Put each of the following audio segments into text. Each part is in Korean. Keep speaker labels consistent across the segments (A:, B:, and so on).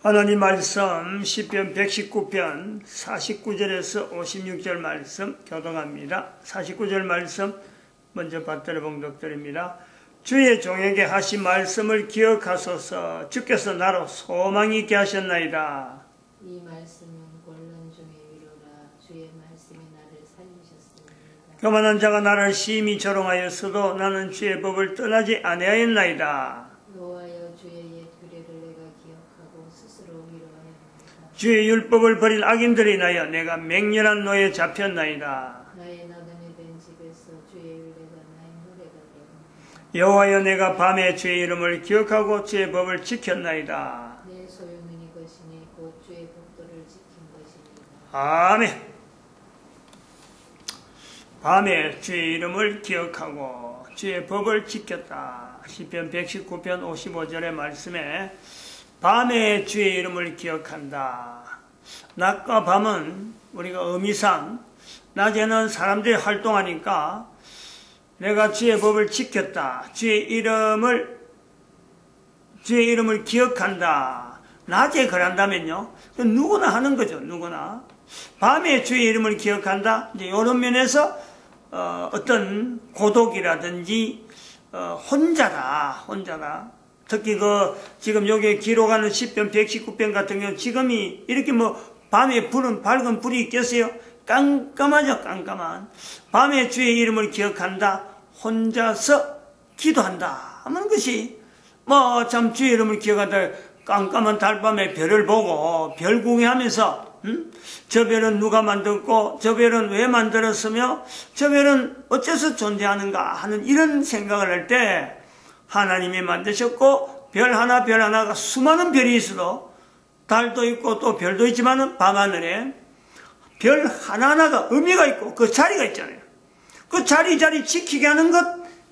A: 하나님 말씀 시편 119편 49절에서 56절 말씀 교독합니다. 49절 말씀 먼저 받들어 봉독드립니다. 주의 종에게 하신 말씀을 기억하소서. 주께서 나로 소망이 있게 하셨나이다.
B: 이 말씀은 곤란 중의 위로라. 주의 말씀이 나를 살리셨습니다.
A: 교만한 자가 나를 심히 조롱하였어도 나는 주의 법을 떠나지 아니하였나이다.
B: 여호와여, 주의 옛 규례를 내가 기억하고 스스로 위로하였나이다.
A: 주의 율법을 버린 악인들이 인하여 내가 맹렬한 노에 잡혔나이다.
B: 나의 나그네 된 집에서 주의 윤례가 나의 노래가 되었나이다.
A: 여호와여, 내가 밤에 주의 이름을 기억하고 주의 법을 지켰나이다.
B: 내 소유는 이것이니 곧 주의 법도를 지킨 것이니이다.
A: 아멘. 밤에 주의 이름을 기억하고 주의 법을 지켰다. 시편 119편 55절의 말씀에 밤에 주의 이름을 기억한다. 낮과 밤은 우리가 의미상 낮에는 사람들이 활동하니까 내가 주의 법을 지켰다. 주의 이름을 기억한다. 낮에 그런다면요, 누구나 하는 거죠. 누구나. 밤에 주의 이름을 기억한다. 이제 이런 면에서 어떤 고독이라든지 혼자다. 특히 지금 여기에 기록하는 시편 119편 같은 경우 지금이 이렇게 밤에 밝은 불이 있겠어요? 깜깜하죠. 깜깜한. 밤에 주의 이름을 기억한다. 혼자서 기도한다 하는 것이 참 주의 이름을 기억한다. 깜깜한 달밤에 별을 보고 별 구경하면서 저 별은 누가 만들고 저 별은 왜 만들었으며 저 별은 어째서 존재하는가 하는 이런 생각을 할 때 하나님이 만드셨고 별 하나가 수많은 별이 있어도 달도 있고 또 별도 있지만 밤하늘에 별 하나하나가 의미가 있고 그 자리가 있잖아요. 그 자리 지키게 하는 것,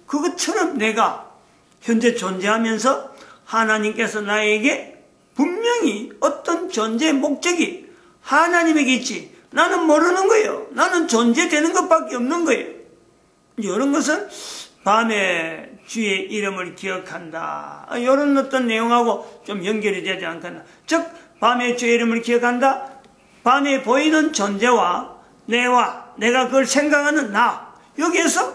A: 그것처럼 내가 현재 존재하면서 하나님께서 나에게 분명히 어떤 존재의 목적이 하나님에게 있지 나는 모르는 거예요. 나는 존재되는 것밖에 없는 거예요. 이런 것은 밤에 주의 이름을 기억한다. 이런 어떤 내용하고 좀 연결이 되지 않겠나. 즉 밤에 주의 이름을 기억한다. 밤에 보이는 존재와 내가 그걸 생각하는 나, 여기에서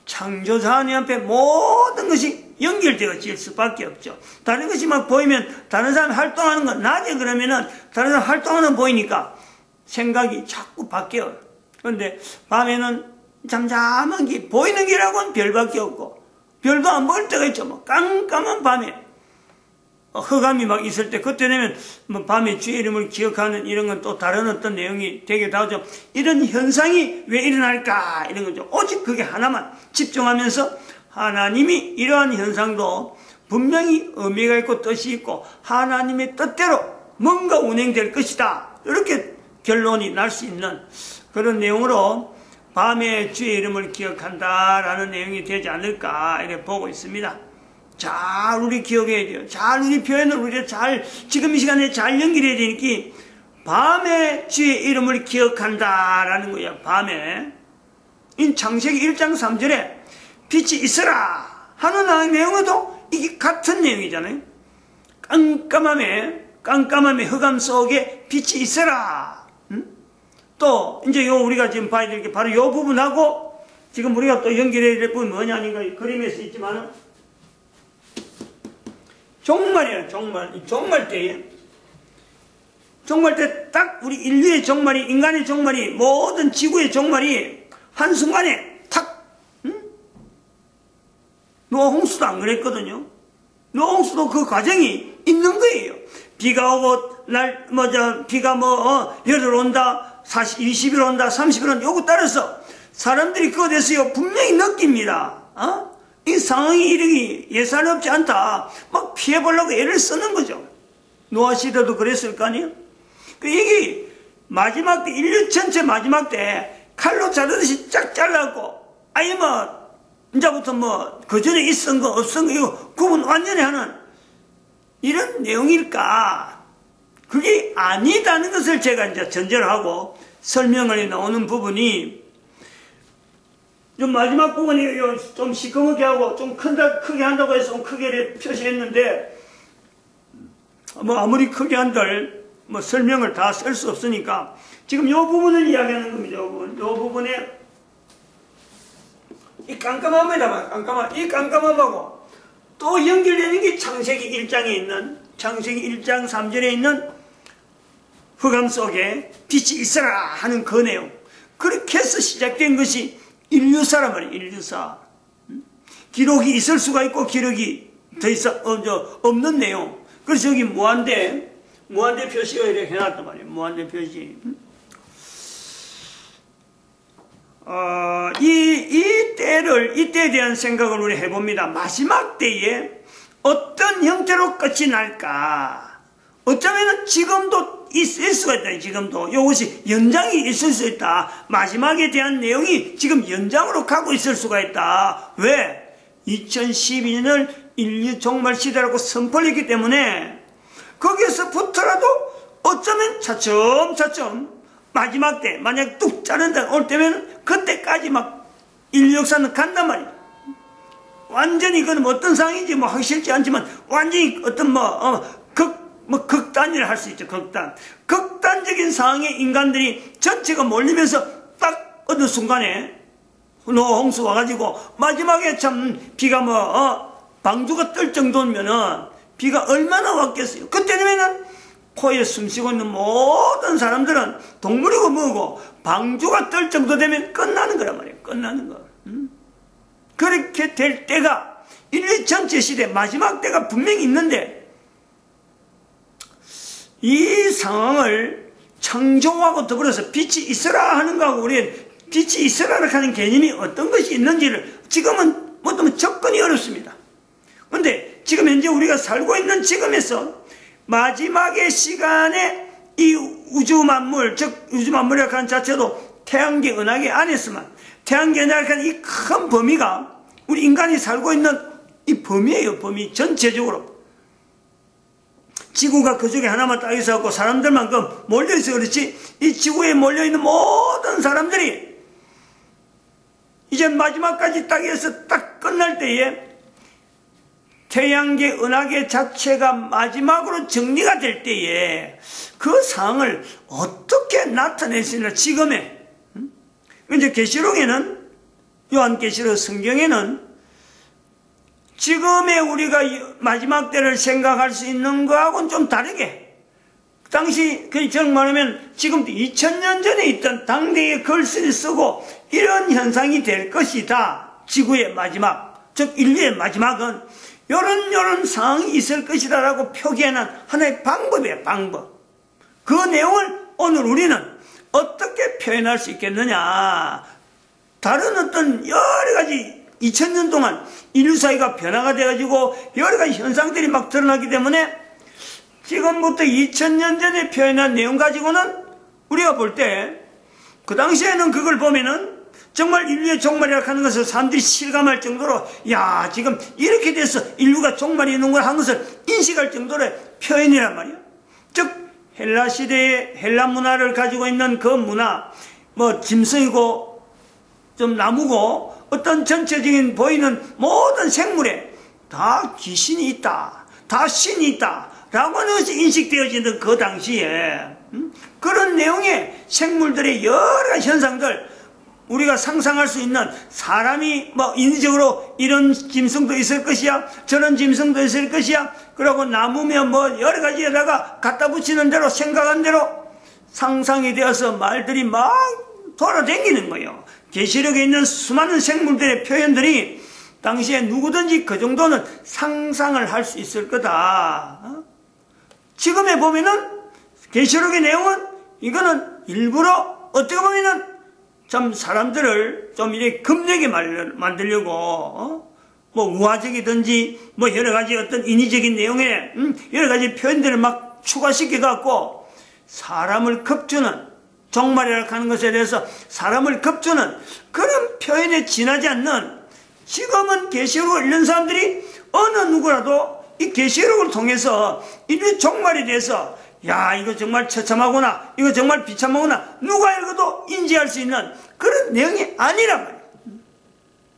A: 창조자 하나님 앞에 모든 것이 연결되어질 수밖에 없죠. 다른 것이 막 보이면 다른 사람이 활동하는 건 낮에 그러면은 다른 사람 활동하는 거 보이니까 생각이 자꾸 바뀌어요. 그런데 밤에는 잠잠한 게 보이는 게라고는 별밖에 없고 별도 안 보일 때가 있죠. 깜깜한 밤에 흑암이 막 있을 때 그때 되면 밤에 주의 이름을 기억하는 이런 건 또 다른 어떤 내용이 되게 나오죠. 이런 현상이 왜 일어날까 이런 거죠. 오직 그게 하나만 집중하면서 하나님이 이러한 현상도 분명히 의미가 있고 뜻이 있고 하나님의 뜻대로 뭔가 운행될 것이다, 이렇게 결론이 날 수 있는 그런 내용으로 밤에 주의 이름을 기억한다라는 내용이 되지 않을까 이렇게 보고 있습니다. 잘 우리 기억해야 돼요. 잘 우리 표현을 우리가 잘 지금 이 시간에 잘 연결해야 되니까 밤에 주의 이름을 기억한다라는 거예요. 밤에 창세기 1장 3절에 빛이 있어라 하는 내용도 이게 같은 내용이잖아요. 깜깜함에 흑암 속에 빛이 있어라. 또 이제 우리가 지금 봐야 될 게 바로 요 부분하고 지금 우리가 또 연결해야 될 부분이 뭐냐니까 그림에서 있지만은 종말이에요. 종말 때에 딱 우리 인류의 종말이, 인간의 종말이, 모든 지구의 종말이 한순간에 탁, 노아 홍수도 안 그랬거든요. 노아 홍수도 그 과정이 있는 거예요. 비가 오고 비가 열흘 온다, 20일 온다, 30일 온다, 요거 따라서 사람들이 그거 돼서요 분명히 느낍니다. 이 상황이 이렇게 예사롭지 않다. 막 피해보려고 애를 쓰는 거죠. 노아 시대도 그랬을 거 아니에요? 이게 마지막 때, 인류 전체 마지막 때 칼로 자르듯이 쫙 잘라갖고, 아예 이제부터 그 전에 있은 거, 없은 거, 이거 구분 완전히 하는 이런 내용일까? 그게 아니다는 것을 제가 이제 전제를 하고 설명을 해 나오는 부분이 좀 마지막 부분이 좀 시커멓게 하고 좀 크게 한다고 해서 좀 크게 표시했는데 뭐 아무리 크게 한들 뭐 설명을 다 쓸 수 없으니까 지금 요 부분을 이야기하는 겁니다. 요 부분에 이 깜깜함에다가 이 깜깜함하고 또 연결되는 게 창세기 1장에 있는 창세기 1장 3절에 있는 흑암 속에 빛이 있어라 하는 그 내용. 그렇게 해서 시작된 것이 인류사란 말이에요. 인류사. 기록이 있을 수가 있고 기록이 더 이상 없는 내용. 그래서 여기 무한대 표시가 이렇게 해놨단 말이에요. 무한대 표시. 이때에 대한 생각을 우리 해봅니다. 마지막 때에 어떤 형태로 끝이 날까? 어쩌면 지금도 있을 수가 있다. 지금도 이것이 연장이 있을 수 있다. 마지막에 대한 내용이 지금 연장으로 가고 있을 수가 있다. 왜? 2012년을 인류 종말 시대라고 선포했기 때문에 거기에서부터라도 어쩌면 차츰차츰 마지막 때 만약 뚝 자른다 올 때면 그때까지 막 인류 역사는 간단 말이야. 완전히 그건 어떤 상황인지 뭐 확실치 않지만 완전히 어떤 극단을 할 수 있죠. 극단적인 상황에 인간들이 전체가 몰리면서 딱 어느 순간에 홍수 와가지고 마지막에 참 비가 방주가 뜰 정도면은 비가 얼마나 왔겠어요. 그때 되면은 코에 숨쉬고 있는 모든 사람들은 동물이고 뭐고 방주가 뜰 정도 되면 끝나는 거란 말이에요. 끝나는 거. 그렇게 될 때가 인류 전체 시대 마지막 때가 분명히 있는데 이 상황을 창조하고 더불어서 빛이 있어라 하는 거하고 우리 빛이 있어라 하는 개념이 어떤 것이 있는지를 지금은 뭐든 접근이 어렵습니다. 그런데 지금 현재 우리가 살고 있는 지금에서 마지막의 시간에 이 우주 만물, 즉 우주 만물이라고 하는 자체도 태양계 은하계 안에서만 태양계 은하계 하는 이 큰 범위가 우리 인간이 살고 있는 이 범위예요. 범위 전체적으로. 지구가 그 중에 하나만 딱 있어갖고 사람들만큼 몰려있어 그렇지 이 지구에 몰려있는 모든 사람들이 이제 마지막까지 딱 해서 딱 끝날 때에 태양계 은하계 자체가 마지막으로 정리가 될 때에 그 상황을 어떻게 나타낼 수 있나 지금에 이제 계시록에는 요한계시록 성경에는 지금의 우리가 마지막 때를 생각할 수 있는 거하고는 좀 다르게 당시 정 말하면 지금도 2000년 전에 있던 당대의 글씨를 쓰고 이런 현상이 될 것이다. 지구의 마지막, 즉 인류의 마지막은 요런 상황이 있을 것이다 라고 표기해놓은 하나의 방법이에요. 방법. 그 내용을 오늘 우리는 어떻게 표현할 수 있겠느냐. 다른 어떤 여러 가지 2000년 동안 인류 사회가 변화가 돼가지고 여러 가지 현상들이 막 드러나기 때문에 지금부터 2000년 전에 표현한 내용 가지고는 우리가 볼 때 그 당시에는 그걸 보면은 정말 인류의 종말이라고 하는 것을 사람들이 실감할 정도로 야 지금 이렇게 돼서 인류가 종말이 있는구나 하는 것을 인식할 정도의 표현이란 말이야. 즉 헬라 시대의 헬라 문화를 가지고 있는 그 문화 뭐 짐승이고 좀 나무고 어떤 전체적인 보이는 모든 생물에 다 귀신이 있다. 다 신이 있다. 라고 하는 것이 인식되어지는 그 당시에 그런 내용의 생물들의 여러 가지 현상들 우리가 상상할 수 있는 사람이 뭐 인위적으로 이런 짐승도 있을 것이야 저런 짐승도 있을 것이야 그리고 나무면 뭐 여러 가지에다가 갖다 붙이는 대로 생각한 대로 상상이 되어서 말들이 막 돌아다니는 거예요. 계시록에 있는 수많은 생물들의 표현들이 당시에 누구든지 그 정도는 상상을 할 수 있을 거다. 지금에 보면은 계시록의 내용은 이거는 일부러 어떻게 보면은 참 사람들을 좀 이렇게 겁내게 만들려고 뭐 우화적이든지 뭐 여러 가지 어떤 인위적인 내용에 여러 가지 표현들을 막 추가시켜 갖고 사람을 겁주는 종말이라고 하는 것에 대해서 사람을 겁주는 그런 표현에 지나지 않는 지금은 계시록을 읽는 사람들이 어느 누구라도 이 계시록을 통해서 인류 종말에 대해서 야 이거 정말 처참하구나 이거 정말 비참하구나 누가 읽어도 인지할 수 있는 그런 내용이 아니란 말이에요.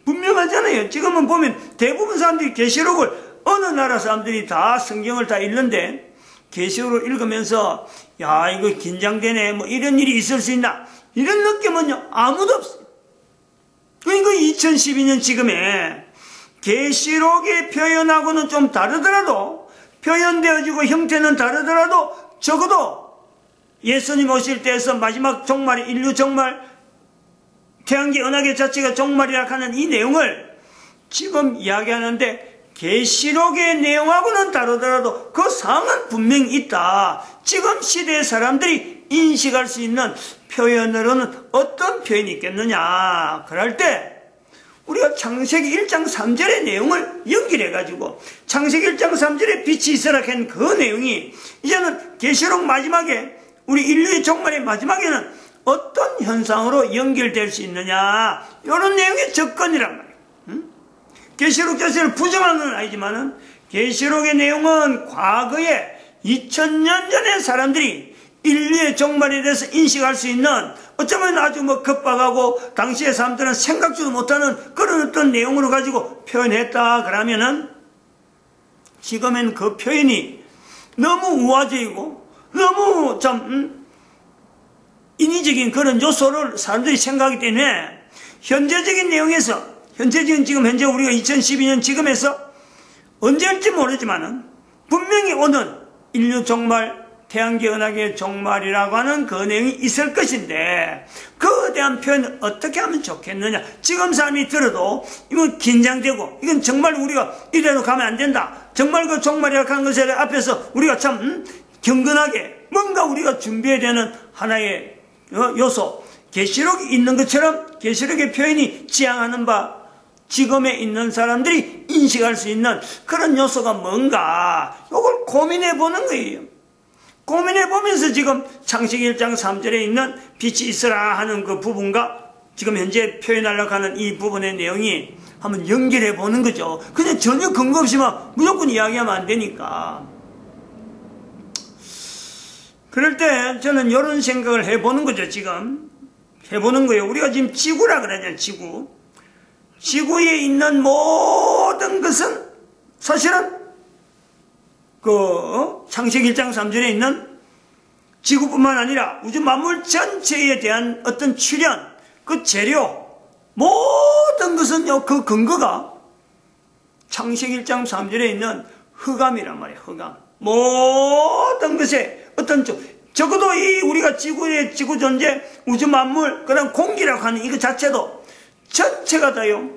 A: 분명하잖아요. 지금은 보면 대부분 사람들이 계시록을 어느 나라 사람들이 다 성경을 다 읽는데 계시록을 읽으면서 야 이거 긴장되네 뭐 이런 일이 있을 수 있나 이런 느낌은요 아무도 없어요. 그러니까 2012년 지금에 계시록의 표현하고는 좀 다르더라도 표현되어지고 형태는 다르더라도 적어도 예수님 오실 때에서 마지막 종말이 인류 종말 태양계 은하계 자체가 종말이라 하는 이 내용을 지금 이야기하는데 계시록의 내용하고는 다르더라도 그 상은 분명히 있다. 지금 시대의 사람들이 인식할 수 있는 표현으로는 어떤 표현이 있겠느냐. 그럴 때 우리가 창세기 1장 3절의 내용을 연결해가지고 창세기 1장 3절에 빛이 있으라 한 그 내용이 이제는 계시록 마지막에 우리 인류의 종말의 마지막에는 어떤 현상으로 연결될 수 있느냐. 이런 내용의 접근이란 말이에요. 계시록 자체를 부정하는 건 아니지만은 계시록의 내용은 과거에 2000년 전에 사람들이 인류의 종말에 대해서 인식할 수 있는 어쩌면 아주 뭐 급박하고 당시의 사람들은 생각지도 못하는 그런 어떤 내용으로 가지고 표현했다 그러면은 지금은 그 표현이 너무 우화적이고 너무 참 인위적인 그런 요소를 사람들이 생각하기 때문에 현재적인 내용에서 현재적인 지금 현재 우리가 2012년 지금에서 언제일지 모르지만은 분명히 오는 인류 종말 태양계 은하계 종말이라고 하는 그 내용이 있을 것인데 그에 대한 표현을 어떻게 하면 좋겠느냐. 지금 사람이 들어도 이건 긴장되고 이건 정말 우리가 이대로 가면 안 된다. 정말 그 종말이라고 하는 것에 앞에서 우리가 참 경건하게 뭔가 우리가 준비해야 되는 하나의 요소 계시록이 있는 것처럼 계시록의 표현이 지향하는 바 지금에 있는 사람들이 인식할 수 있는 그런 요소가 뭔가 이걸 고민해 보는 거예요. 고민해 보면서 지금 창세기 1장 3절에 있는 빛이 있으라 하는 그 부분과 지금 현재 표현하려고 하는 이 부분의 내용이 한번 연결해 보는 거죠. 그냥 전혀 근거 없이만 무조건 이야기하면 안 되니까. 그럴 때 저는 이런 생각을 해보는 거죠. 지금 해보는 거예요. 우리가 지금 지구라 그러잖아요. 지구에 있는 모든 것은 사실은 그 창세기 1장 3절에 있는 지구뿐만 아니라 우주 만물 전체에 대한 어떤 출현, 그 재료, 모든 것은요, 그 근거가 창세기 1장 3절에 있는 흑암이란 말이에요. 흑암. 모든 것에 어떤 적어도 이 우리가 지구의 지구 존재, 우주 만물, 그다음 공기라고 하는 이거 자체도 전체가 다요.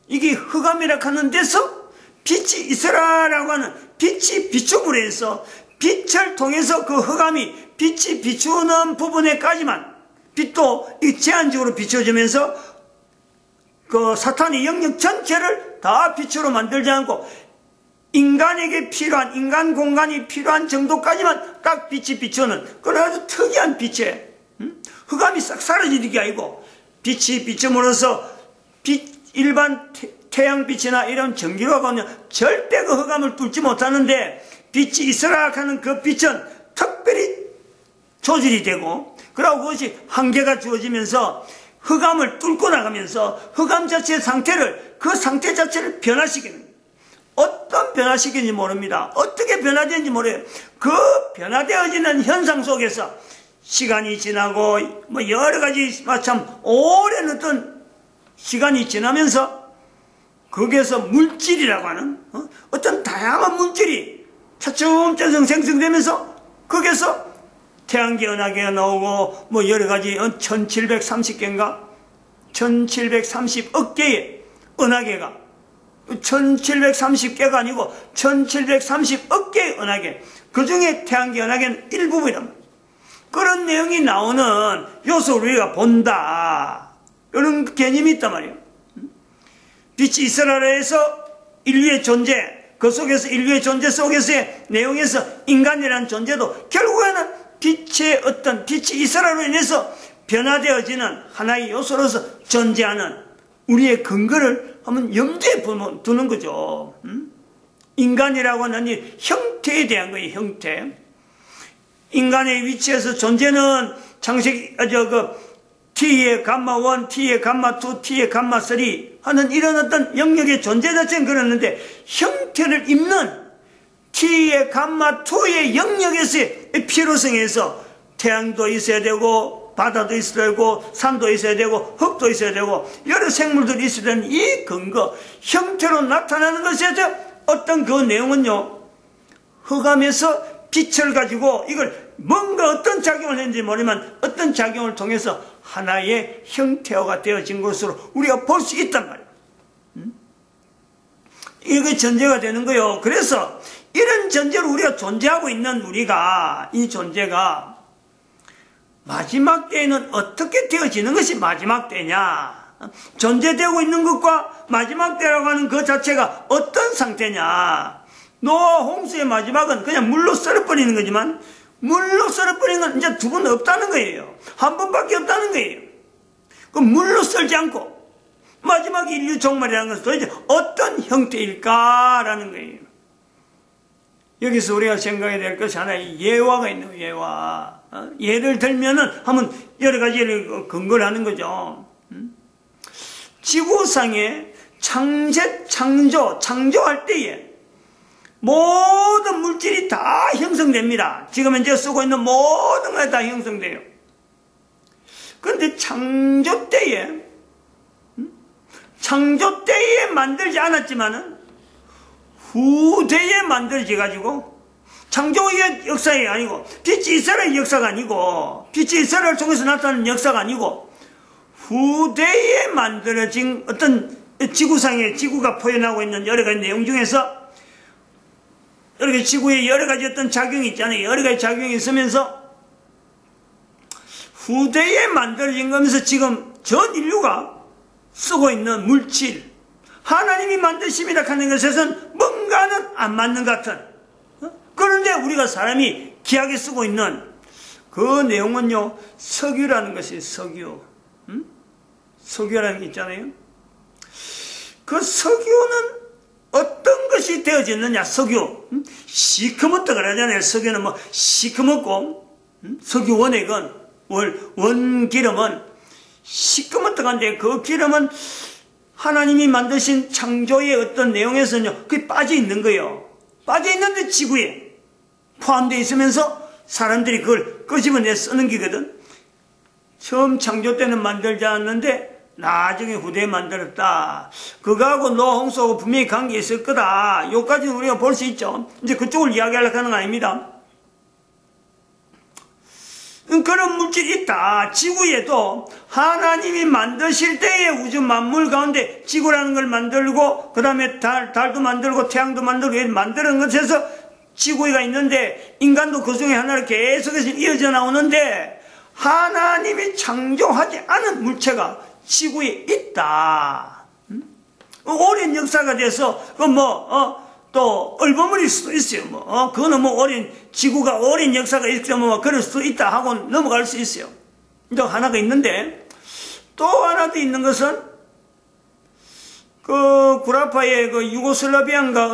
A: 이게 흑암이라고 하는 데서 빛이 있으라라고 하는 빛이 비춤으로 해서 빛을 통해서 그 흑암이 빛이 비추는 부분에까지만 빛도 이 제한적으로 비춰주면서 그 사탄의 영역 전체를 다 빛으로 만들지 않고 인간에게 필요한 인간 공간이 필요한 정도까지만 딱 빛이 비추는 그런 아주 특이한 빛에 흑암이 싹 사라지는 게 아니고 빛이 비춤으로써 일반 태양빛이나 이런 전기로가 가면 절대 그 흑암을 뚫지 못하는데 빛이 있으라 하는 그 빛은 특별히 조절이 되고 그러고 그것이 한계가 주어지면서 흑암을 뚫고 나가면서 흑암 자체의 상태를 그 상태 자체를 변화시키는 어떤 변화시키는지 모릅니다. 어떻게 변화되는지 모르요. 그 변화되어지는 현상 속에서 시간이 지나고 뭐 여러 가지 참 오랜 어떤 시간이 지나면서 거기에서 물질이라고 하는 어떤 다양한 물질이 차츰차츰 생성되면서 거기에서 태양계 은하계가 나오고 뭐 여러 가지 1730개인가 1730억 개의 은하계가 1730개가 아니고 1730억 개의 은하계 그 중에 태양계 은하계는 일부분이란 말이에요. 그런 내용이 나오는 요소를 우리가 본다. 이런 개념이 있단 말이에요. 빛이 있으라 해서 인류의 존재, 그 속에서 인류의 존재 속에서의 내용에서 인간이라는 존재도 결국에는 빛의 어떤 빛이 있으라로 인해서 변화되어지는 하나의 요소로서 존재하는 우리의 근거를 한번 염두에 두는 거죠. 인간이라고 하는 이 형태에 대한 거예요. 형태. 인간의 위치에서 존재는 창세기 T의 감마 1, T의 감마 2, T의 감마 3 하는 이런 어떤 영역의 존재 자체는 그렇는데 형태를 입는 T의 감마 2의 영역에서의 필요성에서 태양도 있어야 되고 바다도 있어야 되고 산도 있어야 되고 흙도 있어야 되고 여러 생물들이 있어야 되는 이 근거 형태로 나타나는 것에서 어떤 그 내용은요, 흑암에서 빛을 가지고 이걸 뭔가 어떤 작용을 했는지 모르지만 어떤 작용을 통해서 하나의 형태화가 되어진 것으로 우리가 볼 수 있단 말이에요. 이게 전제가 되는 거예요. 그래서 이런 전제로 우리가 존재하고 있는 우리가, 이 존재가 마지막 때에는 어떻게 되어지는 것이 마지막 때냐, 존재되고 있는 것과 마지막 때라고 하는 그 자체가 어떤 상태냐. 노아와 홍수의 마지막은 그냥 물로 썰어버리는 거지만 물로 썰어버리는 건 이제 두 번 없다는 거예요. 한 번밖에 없다는 거예요. 그 물로 썰지 않고 마지막 인류 종말이라는 것은 도대체 어떤 형태일까라는 거예요. 여기서 우리가 생각해야 될 것이 하나의 예화가 있는 거예요. 예화. 예를 들면은 한번 여러 가지를 근거를 하는 거죠. 지구상에 창조할 때에 모든 물질이 다 형성됩니다. 지금 현재 쓰고 있는 모든 것이 다 형성돼요. 그런데 창조 때에 만들지 않았지만은 후대에 만들어져 가지고, 창조의 역사가 아니고 빛이 이스라엘 역사가 아니고 빛이 이스라엘 통해서 나타나는 역사가 아니고 후대에 만들어진 어떤 지구상에, 지구가 표현하고 있는 여러 가지 내용 중에서 여러 가지 지구에 여러 가지 어떤 작용이 있잖아요. 여러 가지 작용이 있으면서 후대에 만들어진 거면서 지금 전 인류가 쓰고 있는 물질, 하나님이 만드십니다 하는 것에서는 뭔가는 안 맞는 것 같은, 그런데 우리가 사람이 귀하게 쓰고 있는 그 내용은요, 석유라는 것이 석유. 석유라는 게 있잖아요. 그 석유는 어떤 것이 되어졌느냐, 석유. 시커멓다 그러잖아요. 석유는 뭐 시커멓고, 석유 원액은, 원기름은 시커멓다 한데 그 기름은 하나님이 만드신 창조의 어떤 내용에서는요, 그게 빠져 있는 거예요. 빠져 있는데 지구에 포함되어 있으면서 사람들이 그걸 끄집어내 쓰는 기거든. 처음 창조 때는 만들지 않았는데 나중에 후대에 만들었다. 그거하고 노아 홍수하고 분명히 관계 있을 거다. 요까지는 우리가 볼 수 있죠. 이제 그쪽을 이야기하려고 하는 건 아닙니다. 그런 물질이 있다. 지구에도 하나님이 만드실 때의 우주 만물 가운데 지구라는 걸 만들고, 그 다음에 달도 만들고 태양도 만들고 만드는 것에서 지구가 있는데, 인간도 그 중에 하나로 계속해서 이어져 나오는데, 하나님이 창조하지 않은 물체가 지구에 있다. 오랜 역사가 돼서 또 얼버무릴 수도 있어요. 그거는 지구가 오랜 역사가 있으면 그럴 수도 있다 하고 넘어갈 수 있어요. 또 하나가 있는데, 또 하나 더 있는 것은 그 구라파의 그 유고슬라비아인가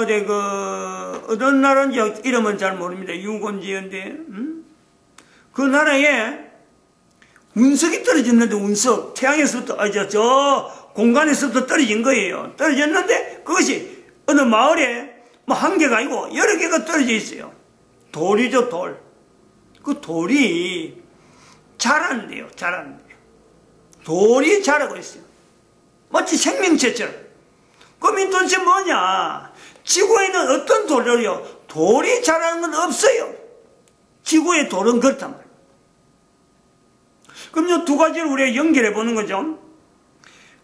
A: 어떤 나라인지 이름은 잘 모릅니다. 유곤지인데, 그 나라에 운석이 떨어졌는데, 운석, 태양에서부터 저 공간에서부터 떨어진 거예요. 떨어졌는데 그것이 어느 마을에 한 개가 아니고 여러 개가 떨어져 있어요. 돌이죠, 돌. 그 돌이 자란대요. 돌이 자라고 있어요. 마치 생명체처럼. 그럼 도대체 뭐냐? 지구에는 어떤 돌이요? 돌이 자라는 건 없어요. 지구의 돌은 그렇단 말이에요. 그럼 이 두 가지를 우리가 연결해 보는 거죠.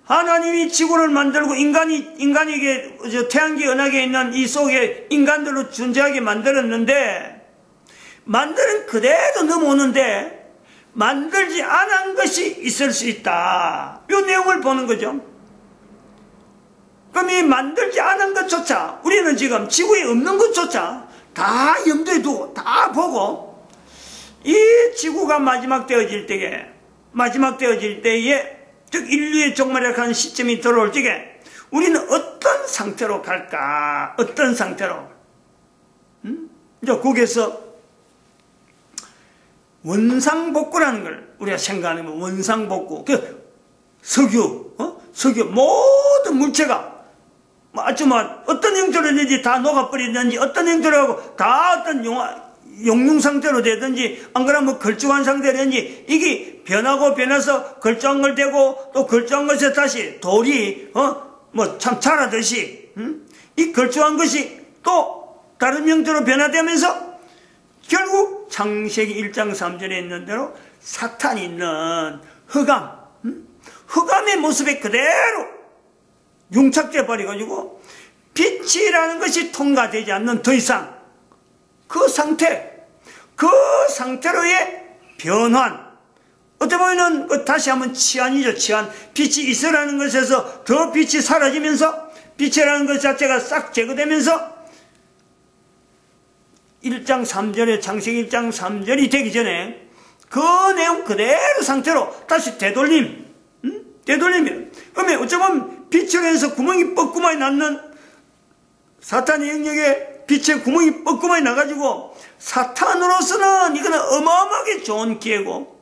A: 하나님이 지구를 만들고 인간에게 태양계 은하계에 있는 이 속에 인간들로 존재하게 만들었는데, 만드는 그대로 넘어오는데 만들지 않은 것이 있을 수 있다. 이 내용을 보는 거죠. 그럼 이 만들지 않은 것조차, 우리는 지금 지구에 없는 것조차 다 염두에 두고 다 보고, 이 지구가 마지막 되어질 때에 즉 인류의 종말이라고 하는 시점이 들어올 적에 우리는 어떤 상태로 갈까? 어떤 상태로? 이제 거기에서 원상복구라는 걸 우리가 생각하는 거, 원상복구. 그 석유 모든 물체가 아주 어떤 형태로든지 다 녹아버리든지 어떤 형태로 하고 다 어떤 용융 상태로 되든지 안 그러면 걸쭉한 상태든지 이게 변하고 변해서 걸쭉한 걸 되고 또 걸쭉한 것에 다시 돌이 참 자라듯이 이 걸쭉한 것이 또 다른 형태로 변화되면서 결국 창세기 1장 3절에 있는 대로 사탄이 있는 흑암의 모습에 그대로 융착돼 버려가지고 빛이라는 것이 통과되지 않는 더 이상 그 상태로의 변환. 어떻게 보면 다시 한번 치안이죠. 치안. 빛이 있으라는 것에서 더 빛이 사라지면서 빛이라는 것 자체가 싹 제거되면서 1장 3절에 창세기 1장 3절이 되기 전에 그 내용 그대로 상태로 다시 되돌림. 되돌림이에요. 그러면 어쩌면 빛으로 해서 구멍이 뻐꾸마이 났는 사탄의 영역에 빛의 구멍이 뻐꾸마이 나가지고 사탄으로서는 이거는 어마어마하게 좋은 기회고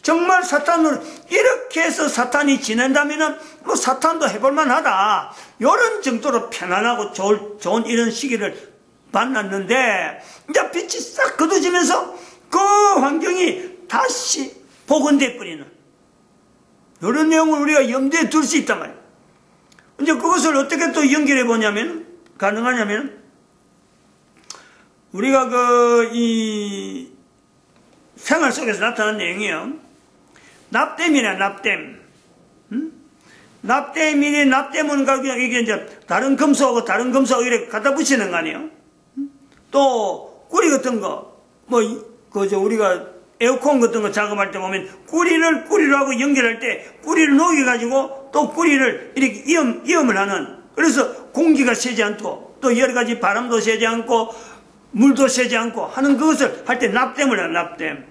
A: 정말 사탄으로 이렇게 해서 사탄이 지낸다면은 사탄도 해볼만 하다. 이런 정도로 편안하고 좋은 이런 시기를 만났는데 이제 빛이 싹 거둬지면서 그 환경이 다시 복원돼 버리는 이런 내용을 우리가 염두에 둘 수 있단 말이에요. 이제 그것을 어떻게 또 연결해 보냐면 가능하냐면 우리가 이 생활 속에서 나타난 내용이요. 납땜이나 납땜. 납땜은 이게 이제 다른 금속하고 다른 금속 이렇게 갖다 붙이는 거 아니에요. 또 꾸리 같은 거 우리가 에어컨 같은 거 작업할 때 보면 꾸리를 하고 연결할 때 꾸리를 녹여가지고 또 꾸리를 이렇게 이음을 하는 그래서 공기가 새지 않고 또 여러 가지 바람도 새지 않고 물도 새지 않고 하는 그것을 할 때 납땜을 해요. 납땜.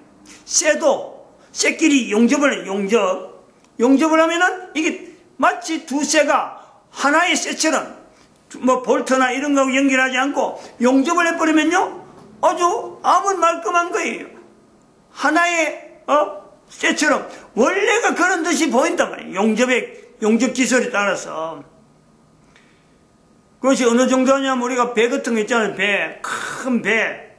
A: 쇠끼리 용접을 해요. 용접을 하면은 이게 마치 두 쇠가 하나의 쇠처럼 볼트나 이런 거하고 연결하지 않고 용접을 해버리면요 아주 말끔한 거예요. 하나의 쇠처럼 원래가 그런 듯이 보인단 말이에요. 용접 기술에 따라서. 그것이 어느 정도 하냐면 우리가 배 같은 거 있잖아요. 큰 배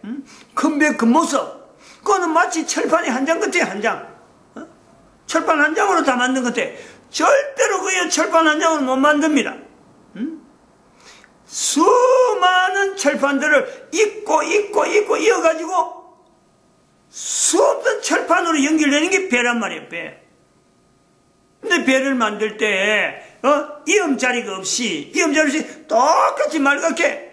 A: 겉모습 그거는 마치 철판의 한 장 같아요. 한 장. 철판 한 장으로 다 만든 것 같아요. 절대로 그 철판 한 장으로 못 만듭니다. 수많은 철판들을 잇고 이어가지고 수없는 철판으로 연결되는 게 배란 말이에요. 배. 근데 배를 만들 때 이음자리가 없이 똑같이 맑게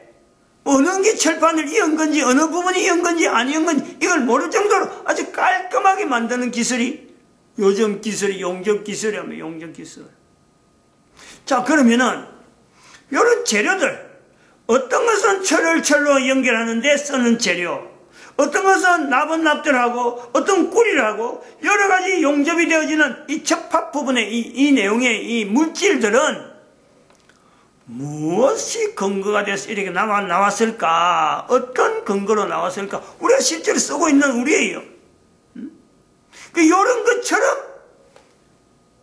A: 어느 게 철판을 이은 건지 어느 부분이 이은 건지 안 이은 건지 이걸 모를 정도로 아주 깔끔하게 만드는 기술이 요즘 기술이 용접기술이라면 용접기술. 자, 그러면은 이런 재료들 어떤 것은 철로 연결하는데 쓰는 재료, 어떤 것은 납들하고 어떤 꾸리라고 여러 가지 용접이 되어지는 이 접합 부분의 이 내용의 이 물질들은 무엇이 근거가 돼서 이렇게 나왔을까? 어떤 근거로 나왔을까? 우리가 실제로 쓰고 있는 우리예요. 이런 것처럼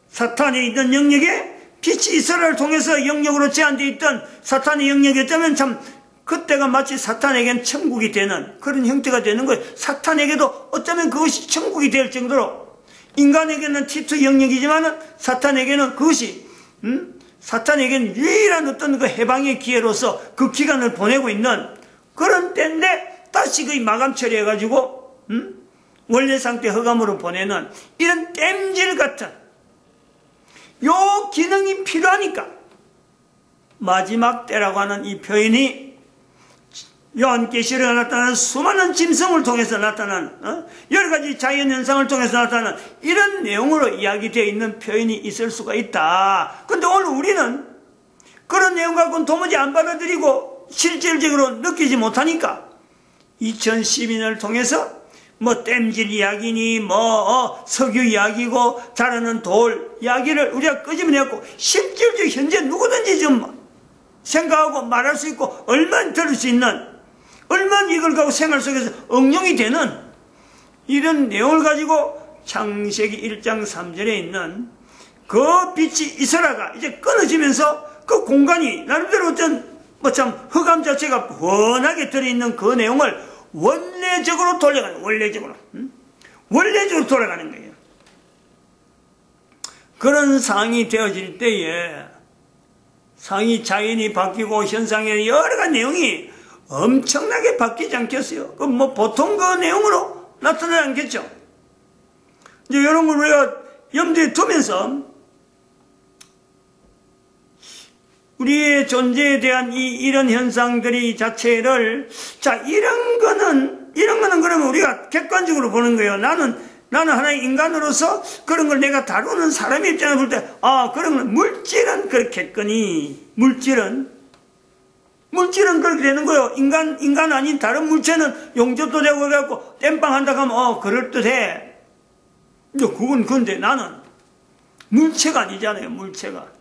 A: 사탄이 있던 영역에 빛이 이스라엘을 통해서 영역으로 제한되어 있던 사탄의 영역이었다면 참 그때가 마치 사탄에게는 천국이 되는 그런 형태가 되는 거예요. 사탄에게도 어쩌면 그것이 천국이 될 정도로 인간에게는 T2 영역이지만 사탄에게는 그것이 사탄에게는 유일한 어떤 그 해방의 기회로서 그 기간을 보내고 있는 그런 때인데 다시 그 마감 처리해가지고 원래 상태 흑암으로 보내는 이런 땜질 같은 요 기능이 필요하니까 마지막 때라고 하는 이 표현이 요한계시록에 나타나는 수많은 짐승을 통해서 나타나는 여러 가지 자연현상을 통해서 나타나는 이런 내용으로 이야기되어 있는 표현이 있을 수가 있다. 그런데 오늘 우리는 그런 내용 갖고는 도무지 안 받아들이고 실질적으로 느끼지 못하니까 2012년을 통해서 땜질 이야기니 석유 이야기고 자라는 돌 이야기를 우리가 끄집어내고 실질적으로 현재 누구든지 좀 생각하고 말할 수 있고 얼마나 들을 수 있는 얼마나 이걸 가지고 생활 속에서 응용이 되는 이런 내용을 가지고 창세기 1장 3절에 있는 그 빛이 이스라가 이제 끊어지면서 그 공간이 나름대로 어떤 뭐 참 흑암 자체가 훤하게 들어있는 그 내용을 원래적으로 돌려가는, 원래적으로 돌아가는 거예요. 그런 상황이 되어질 때에 상이 자연이 바뀌고 현상의 여러 가지 내용이 엄청나게 바뀌지 않겠어요? 그 뭐 보통 그 내용으로 나타나지 않겠죠? 이제 이런 걸 우리가 염두에 두면서 우리의 존재에 대한 이런 현상들이 자체를, 자, 이런 거는 그러면 우리가 객관적으로 보는 거예요. 나는 하나의 인간으로서 그런 걸 내가 다루는 사람의 입장에서 볼 때, 그러면 물질은 그렇겠거니, 물질은 그렇게 되는 거예요. 인간 아닌 다른 물체는 용접도 되고 그래갖고 땜빵 한다 하면, 그럴듯해. 근데 근데 나는 물체가 아니잖아요, 물체가.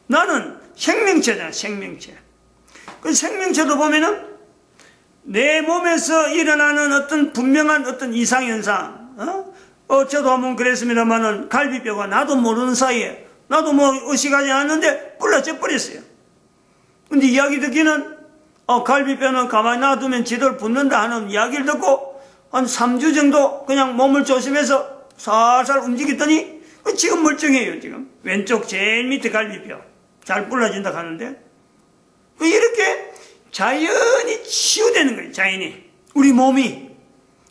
A: 나는 생명체잖아, 생명체. 그 생명체도 보면은 내 몸에서 일어나는 어떤 분명한 어떤 이상현상, 저도 한번 그랬습니다만은 갈비뼈가 나도 모르는 사이에, 나도 뭐 의식하지 않았는데 불러져 버렸어요. 근데 이야기 듣기는, 갈비뼈는 가만히 놔두면 지들 붙는다 하는 이야기를 듣고 한 3주 정도 그냥 몸을 조심해서 살살 움직였더니 지금 멀쩡해요, 지금. 왼쪽 제일 밑에 갈비뼈. 잘 불러진다 하는데, 이렇게 자연이 치유되는 거예요, 자연이. 우리 몸이.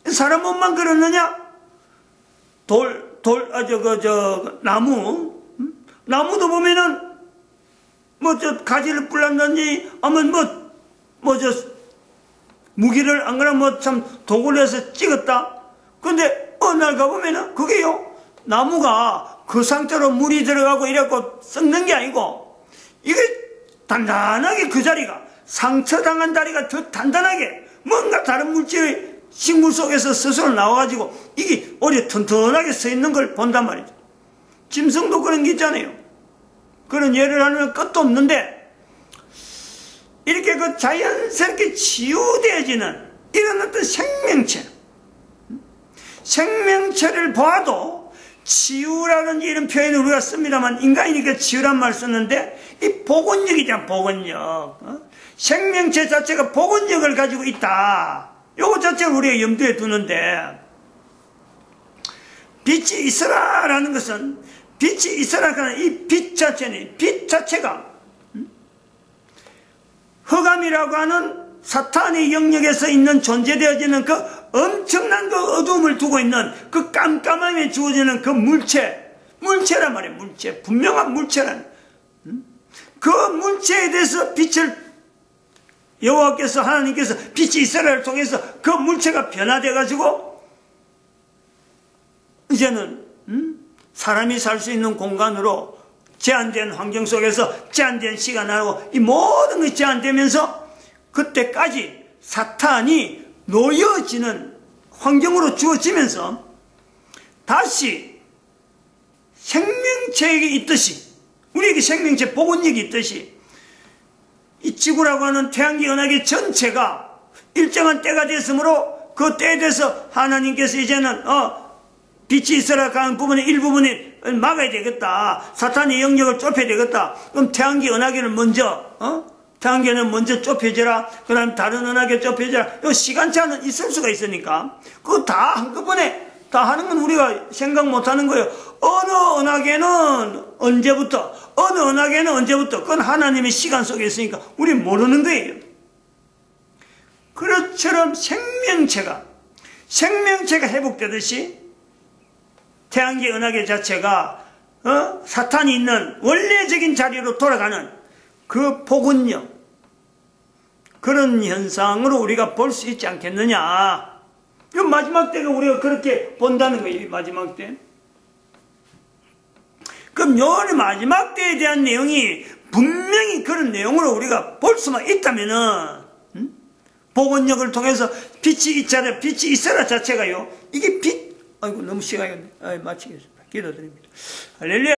A: 사람 몸만 그렇느냐? 나무도 보면은, 가지를 불난다든지, 하면 무기를 안 그러면 도구를 해서 찍었다? 근데, 어느 날 가보면은, 그게요, 나무가 그 상태로 물이 들어가고 이래갖고 썩는 게 아니고, 이게 단단하게 그 자리가, 상처당한 다리가 더 단단하게 뭔가 다른 물질이 식물 속에서 스스로 나와가지고 이게 오히려 튼튼하게 서 있는 걸 본단 말이죠. 짐승도 그런 게 있잖아요. 그런 예를 하면 끝도 없는데, 이렇게 그 자연스럽게 치유되어지는 이런 어떤 생명체를 봐도 치유라든지 이런 표현을 우리가 씁니다만, 인간이니까 치유란 말 썼는데, 이 복원력이잖아, 복원력. 생명체 자체가 복원력을 가지고 있다. 요거 자체를 우리가 염두에 두는데, 빛이 있어라라는 것은, 빛이 있어라라는 이 빛 자체는, 빛 자체가 흑암이라고 하는 사탄의 영역에서 있는 존재되어지는 그 엄청난 그 어두움을 두고 있는 그 깜깜함에 주어지는 그 물체란 말이에요. 물체, 분명한 물체란. 그 물체에 대해서 빛을 여호와께서, 하나님께서 빛이 있어라를 통해서 그 물체가 변화돼가지고 이제는 사람이 살 수 있는 공간으로 제한된 환경 속에서 제한된 시간하고 이 모든 것이 제한되면서 그때까지 사탄이 놓여지는 환경으로 주어지면서 다시 생명체에게 있듯이, 우리에게 생명체 복원력이 있듯이 이 지구라고 하는 태양계 은하계 전체가 일정한 때가 됐으므로 그 때에 대해서 하나님께서 이제는 빛이 있어라 하는 부분의 일부분이 막아야 되겠다. 사탄의 영역을 좁혀야 되겠다. 그럼 태양계 은하계를 먼저 태양계는 먼저 좁혀져라. 그 다음 다른 은하계 좁혀져라. 이 시간차는 있을 수가 있으니까 그거 다 한꺼번에 다 하는 건 우리가 생각 못하는 거예요. 어느 은하계는 언제부터, 어느 은하계는 언제부터, 그건 하나님의 시간 속에 있으니까 우리 모르는 거예요. 그것처럼 생명체가 회복되듯이 태양계 은하계 자체가 사탄이 있는 원래적인 자리로 돌아가는 그 복원력, 그런 현상으로 우리가 볼 수 있지 않겠느냐. 이 마지막 때가 우리가 그렇게 본다는 거예요. 마지막 때. 그럼 요 마지막 때에 대한 내용이 분명히 그런 내용으로 우리가 볼 수만 있다면은, 복원력을 통해서 빛이 있어라 자체가요. 이게 아이고 너무 시간이 없네. 마치겠습니다. 기도드립니다. 할렐루야.